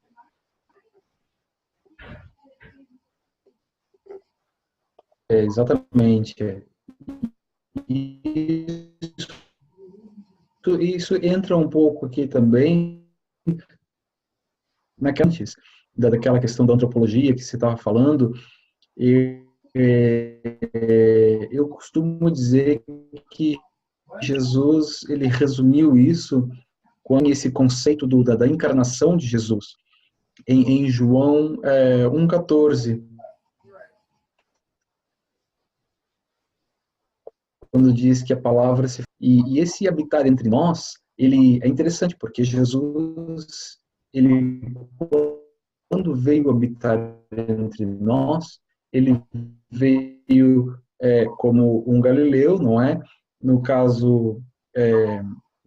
Exatamente. Isso entra um pouco aqui também daquela questão da antropologia que você estava falando. Eu costumo dizer que Jesus ele resumiu isso com esse conceito da encarnação de Jesus. em João 1,14, quando diz que a palavra se... E esse habitar entre nós, ele é interessante, porque Jesus, ele, quando veio habitar entre nós, ele veio como um galileu, não é? No caso,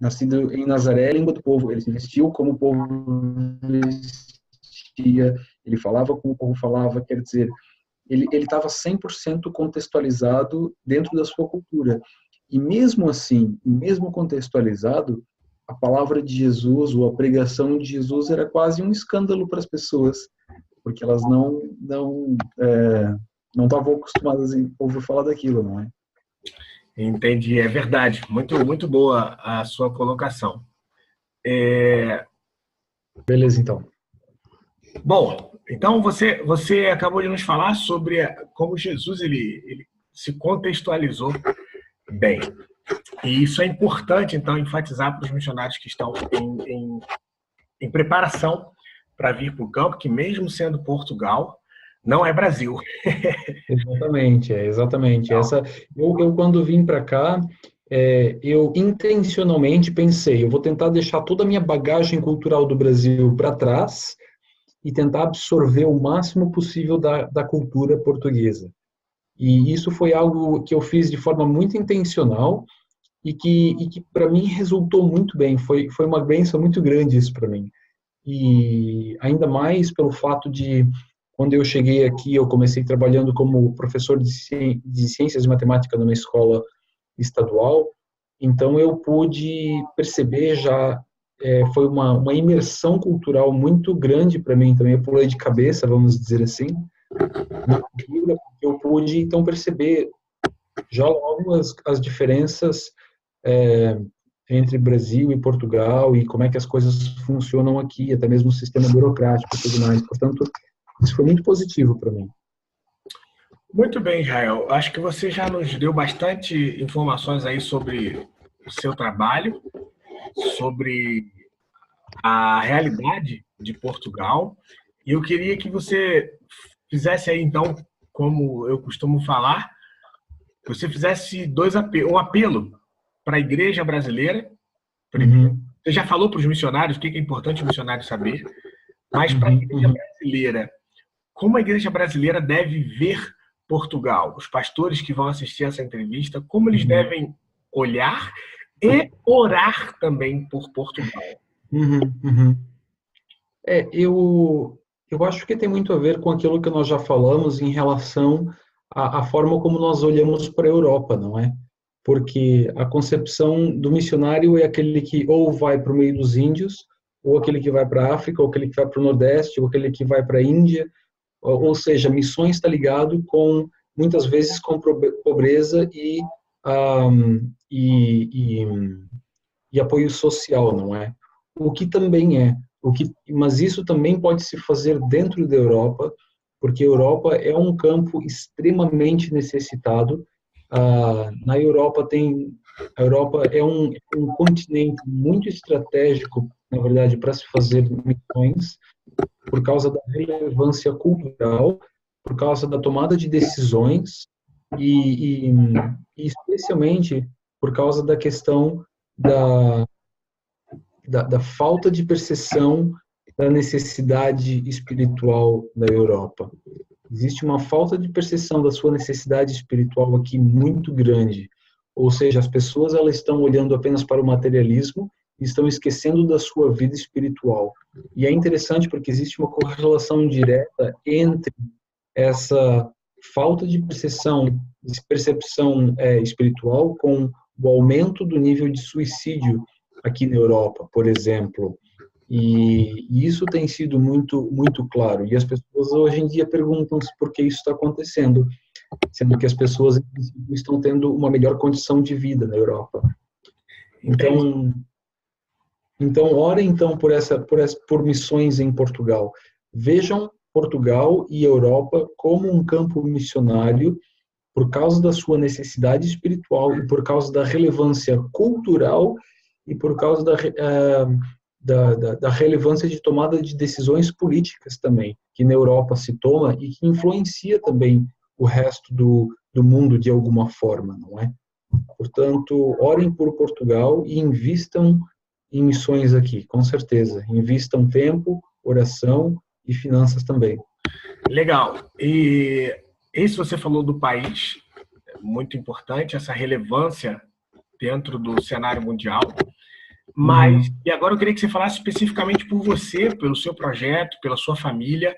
nascido em Nazaré, a língua do povo, ele se vestiu como o povo vestia, ele falava como o povo falava, quer dizer, ele estava 100% contextualizado dentro da sua cultura. E mesmo assim, mesmo contextualizado, a palavra de Jesus, ou a pregação de Jesus, era quase um escândalo para as pessoas, porque elas não estavam acostumadas a ouvir falar daquilo, não é? Entendi, é verdade. Muito, muito boa a sua colocação. Beleza, então. Bom, então você acabou de nos falar sobre como Jesus ele se contextualizou bem. E isso é importante, então, enfatizar para os missionários que estão em preparação para vir para o campo, que mesmo sendo Portugal, não é Brasil. Exatamente, exatamente. Eu quando vim para cá, eu intencionalmente pensei, eu vou tentar deixar toda a minha bagagem cultural do Brasil para trás e tentar absorver o máximo possível da cultura portuguesa. E isso foi algo que eu fiz de forma muito intencional e que para mim resultou muito bem. Foi uma bênção muito grande isso para mim. E ainda mais pelo fato de, quando eu cheguei aqui, eu comecei trabalhando como professor de ciências e matemática numa escola estadual, então eu pude perceber já, foi uma imersão cultural muito grande para mim também, eu pulei de cabeça, vamos dizer assim, na cultura, porque eu pude então perceber já logo as diferenças entre Brasil e Portugal e como é que as coisas funcionam aqui, até mesmo o sistema burocrático e tudo mais. Portanto, isso foi muito positivo para mim. Muito bem, Israel. Acho que você já nos deu bastante informações aí sobre o seu trabalho, sobre a realidade de Portugal. E eu queria que você fizesse aí, então, como eu costumo falar, que você fizesse um apelo para a igreja brasileira. Você já falou para os missionários o que é importante o missionário saber, mas para a igreja brasileira, como a igreja brasileira deve ver Portugal? Os pastores que vão assistir essa entrevista, como eles devem olhar e orar também por Portugal? Eu acho que tem muito a ver com aquilo que nós já falamos em relação à forma como nós olhamos para a Europa, não é? Porque a concepção do missionário é aquele que ou vai para o meio dos índios, ou aquele que vai para a África, ou aquele que vai para o Nordeste, ou aquele que vai para a Índia, ou seja, missões está ligado com, muitas vezes, com pobreza e apoio social, não é? O que também é, mas isso também pode se fazer dentro da Europa, porque a Europa é um campo extremamente necessitado. Na Europa a Europa é um continente muito estratégico, na verdade, para se fazer missões, por causa da relevância cultural, por causa da tomada de decisões e especialmente por causa da questão da falta de percepção da necessidade espiritual da Europa. Existe uma falta de percepção da sua necessidade espiritual aqui muito grande. Ou seja, as pessoas elas estão olhando apenas para o materialismo e estão esquecendo da sua vida espiritual. E é interessante porque existe uma correlação direta entre essa falta de percepção espiritual com o aumento do nível de suicídio aqui na Europa, por exemplo. E isso tem sido muito, muito claro. E as pessoas hoje em dia perguntam-se por que isso está acontecendo, sendo que as pessoas estão tendo uma melhor condição de vida na Europa. Então orem então por missões em Portugal. Vejam Portugal e Europa como um campo missionário por causa da sua necessidade espiritual e por causa da relevância cultural e por causa da relevância de tomada de decisões políticas também, que na Europa se toma e que influencia também o resto do mundo de alguma forma, não é? Portanto, orem por Portugal e invistam em missões aqui, com certeza. Invistam tempo, oração e finanças também. Legal. E isso você falou do país, é muito importante, essa relevância dentro do cenário mundial. Mas, e agora eu queria que você falasse especificamente por você, pelo seu projeto, pela sua família,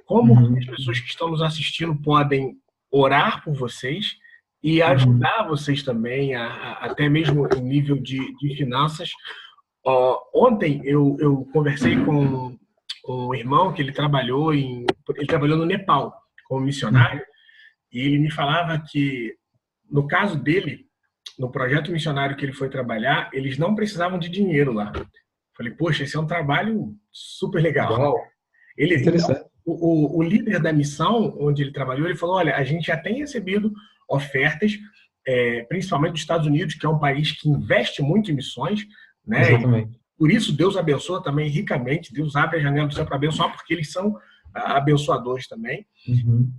como as pessoas que estão nos assistindo podem orar por vocês e ajudar vocês também, até mesmo em nível de finanças. Ontem eu conversei com um irmão que ele trabalhou no Nepal como missionário, e ele me falava que, no caso dele, no projeto missionário que ele foi trabalhar, eles não precisavam de dinheiro lá. Falei, poxa, esse é um trabalho super legal. Uau, interessante. Então, o líder da missão onde ele trabalhou, ele falou, olha, a gente já tem recebido ofertas, principalmente dos Estados Unidos, que é um país que investe muito em missões, né? Exatamente. Por isso, Deus abençoa também ricamente. Deus abre a janela do céu para abençoar, porque eles são abençoadores também.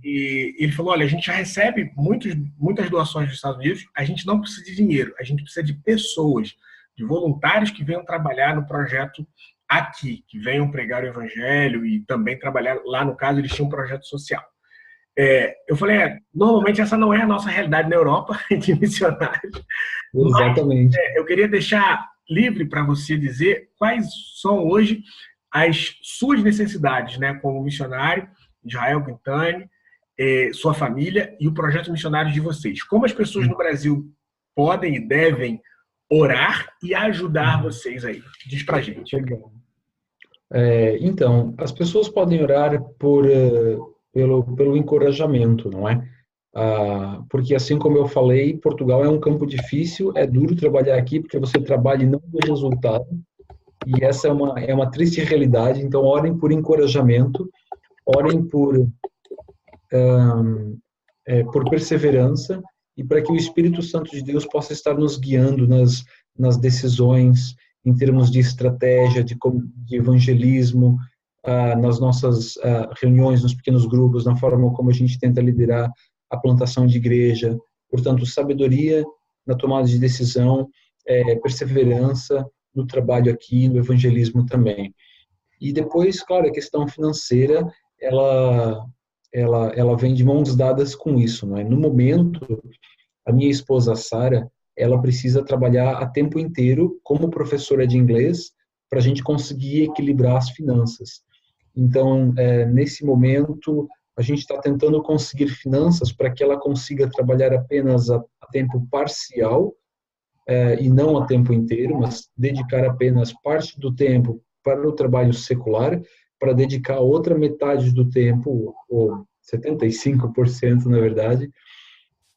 E ele falou, olha, a gente já recebe muitas doações dos Estados Unidos, a gente não precisa de dinheiro, a gente precisa de pessoas, de voluntários que venham trabalhar no projeto aqui, que venham pregar o evangelho e também trabalhar, lá no caso, eles tinham um projeto social. Eu falei, normalmente essa não é a nossa realidade na Europa, de missionários. Exatamente. Mas, eu queria deixar livre para você dizer quais são hoje as suas necessidades, né, como missionário, Israel Quintani, sua família e o projeto missionário de vocês. Como as pessoas no Brasil podem e devem orar e ajudar vocês aí? Diz pra gente. Legal. Então, as pessoas podem orar pelo encorajamento, não é? Porque, assim como eu falei, Portugal é um campo difícil, é duro trabalhar aqui, porque você trabalha e não vê resultado, e essa é uma triste realidade. Então, orem por encorajamento, orem por perseverança, e para que o Espírito Santo de Deus possa estar nos guiando nas decisões, em termos de estratégia, de evangelismo, nas nossas reuniões, nos pequenos grupos, na forma como a gente tenta liderar a plantação de igreja. Portanto, sabedoria na tomada de decisão, perseverança no trabalho aqui, no evangelismo também. E depois, claro, a questão financeira, ela vem de mãos dadas com isso, não é? No momento, a minha esposa, Sara, ela precisa trabalhar a tempo inteiro como professora de inglês para a gente conseguir equilibrar as finanças. Então, nesse momento, a gente está tentando conseguir finanças para que ela consiga trabalhar apenas a tempo parcial, e não a tempo inteiro, mas dedicar apenas parte do tempo para o trabalho secular, para dedicar outra metade do tempo, ou 75%, na verdade,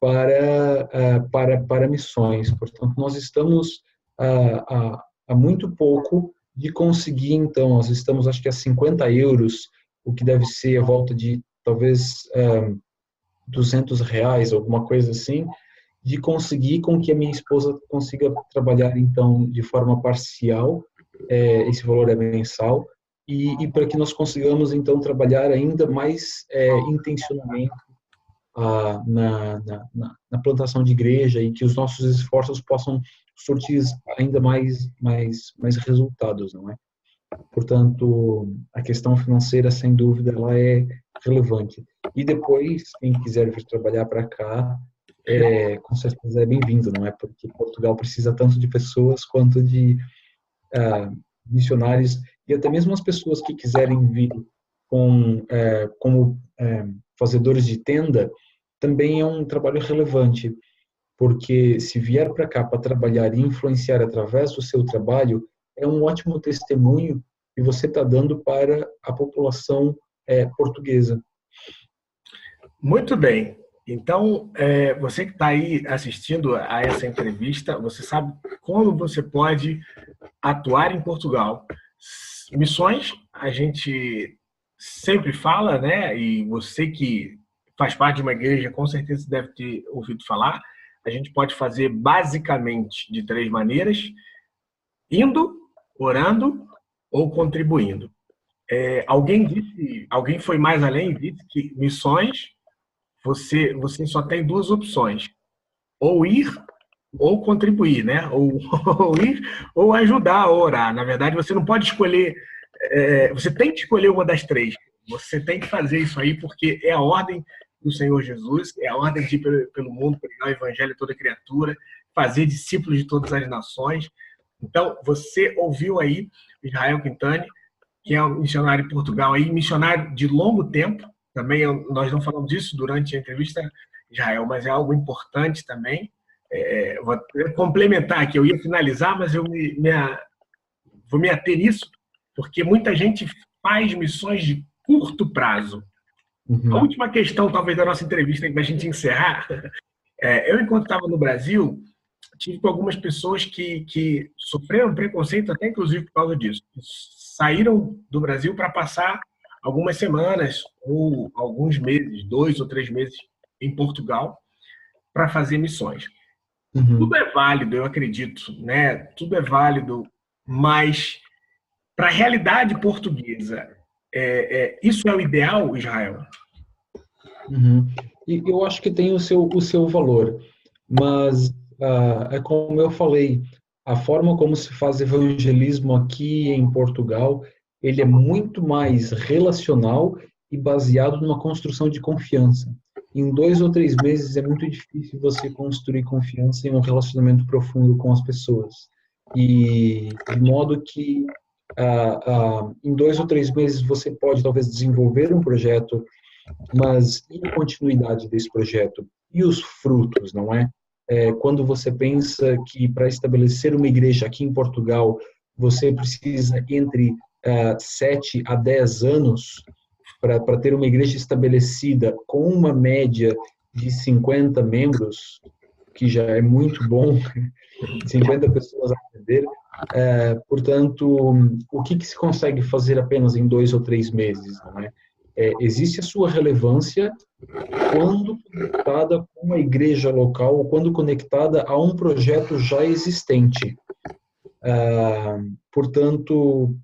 para missões. Portanto, nós estamos há muito pouco de conseguir, então, nós estamos, acho que a 50 euros, o que deve ser a volta de, talvez, R$200, alguma coisa assim, de conseguir com que a minha esposa consiga trabalhar, então, de forma parcial, esse valor é mensal, e para que nós consigamos, então, trabalhar ainda mais intencionalmente na plantação de igreja, e que os nossos esforços possam surtir ainda mais resultados, não é? Portanto, a questão financeira, sem dúvida, ela é relevante. E depois, quem quiser vir trabalhar para cá, com certeza é bem-vindo, não é? Porque Portugal precisa tanto de pessoas quanto de missionários, e até mesmo as pessoas que quiserem vir como fazedores de tenda, também é um trabalho relevante, porque se vier para cá para trabalhar e influenciar através do seu trabalho, é um ótimo testemunho que você está dando para a população portuguesa. Muito bem. Então, você que está aí assistindo a essa entrevista, você sabe como você pode atuar em Portugal. Missões, a gente sempre fala, né? E você que faz parte de uma igreja, com certeza deve ter ouvido falar. A gente pode fazer basicamente de 3 maneiras: indo, orando ou contribuindo. Alguém foi mais além e disse que missões, você só tem duas opções: ou ir ou contribuir, né? Ou ir ou ajudar a orar. Na verdade, você não pode escolher, você tem que escolher uma das três. Você tem que fazer isso aí porque é a ordem do Senhor Jesus, é a ordem de ir pelo mundo, pregar o evangelho a toda criatura, fazer discípulos de todas as nações. Então, você ouviu aí Israel Quintani, que é um missionário em Portugal, aí, missionário de longo tempo. Também nós não falamos disso durante a entrevista, Israel, mas é algo importante também. Vou complementar aqui, eu ia finalizar, mas eu vou me ater nisso, porque muita gente faz missões de curto prazo. A última questão, talvez, da nossa entrevista, para a gente encerrar, eu, enquanto estava no Brasil, tive com algumas pessoas que sofreram preconceito, até inclusive por causa disso. Saíram do Brasil para passar algumas semanas ou alguns meses, 2 ou 3 meses em Portugal, para fazer missões. Tudo é válido, eu acredito, né? Tudo é válido, mas para a realidade portuguesa, isso é o ideal, Israel? E eu acho que tem o seu valor, mas é como eu falei, a forma como se faz evangelismo aqui em Portugal, ele é muito mais relacional e baseado numa construção de confiança. Em 2 ou 3 meses é muito difícil você construir confiança em um relacionamento profundo com as pessoas. E de modo que em 2 ou 3 meses você pode talvez desenvolver um projeto, mas e a continuidade desse projeto? E os frutos, não é? Quando você pensa que para estabelecer uma igreja aqui em Portugal, você precisa entre 7 a 10 anos para ter uma igreja estabelecida com uma média de 50 membros, que já é muito bom, 50 pessoas a atender. Portanto, o que se consegue fazer apenas em 2 ou 3 meses, não é? Existe a sua relevância quando conectada com uma igreja local ou quando conectada a um projeto já existente. Portanto,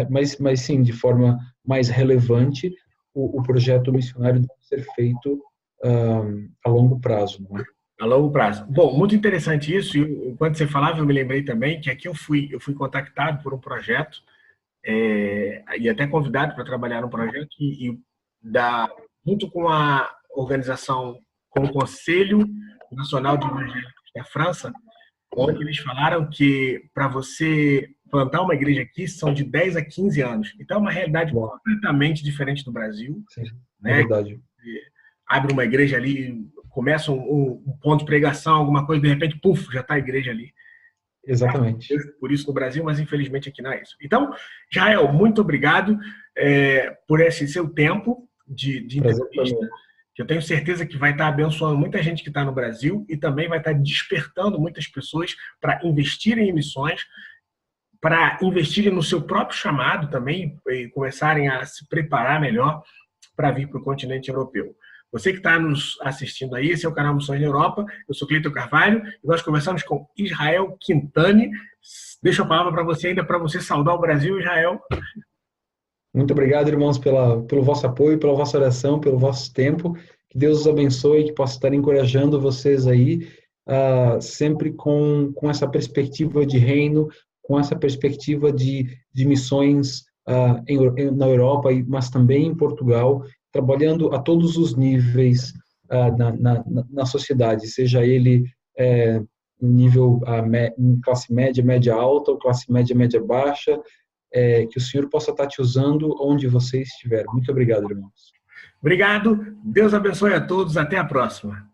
mas sim, de forma mais relevante, o projeto missionário deve ser feito a longo prazo, não é? A longo prazo. Bom, muito interessante isso. E enquanto você falava, eu me lembrei também que aqui eu fui contactado por um projeto e até convidado para trabalhar no projeto junto com a organização, com o Conselho Nacional de Evangélicos da França, onde eles falaram que para você plantar uma igreja aqui são de 10 a 15 anos. Então é uma realidade completamente diferente do Brasil. Sim, né? É verdade. Abre uma igreja ali, começa um ponto de pregação, alguma coisa, de repente, puf, já está a igreja ali. Exatamente. Por isso no Brasil, mas infelizmente aqui não é isso. Então, Jael, muito obrigado por esse seu tempo de entrevista, que eu tenho certeza que vai estar abençoando muita gente que está no Brasil e também vai estar despertando muitas pessoas para investirem em missões, para investirem no seu próprio chamado também e começarem a se preparar melhor para vir para o continente europeu. Você que está nos assistindo aí, esse é o canal Missões na Europa. Eu sou Cleiton Carvalho e nós conversamos com Israel Quintani. Deixo a palavra para você ainda, para você saudar o Brasil, Israel. Muito obrigado, irmãos, pelo vosso apoio, pela vossa oração, pelo vosso tempo. Que Deus os abençoe, que possa estar encorajando vocês aí, sempre com essa perspectiva de reino, com essa perspectiva de missões na Europa, mas também em Portugal, trabalhando a todos os níveis na sociedade, seja ele nível classe média, média alta, ou classe média, média baixa, que o Senhor possa estar te usando onde você estiver. Muito obrigado, irmãos. Obrigado, Deus abençoe a todos, até a próxima.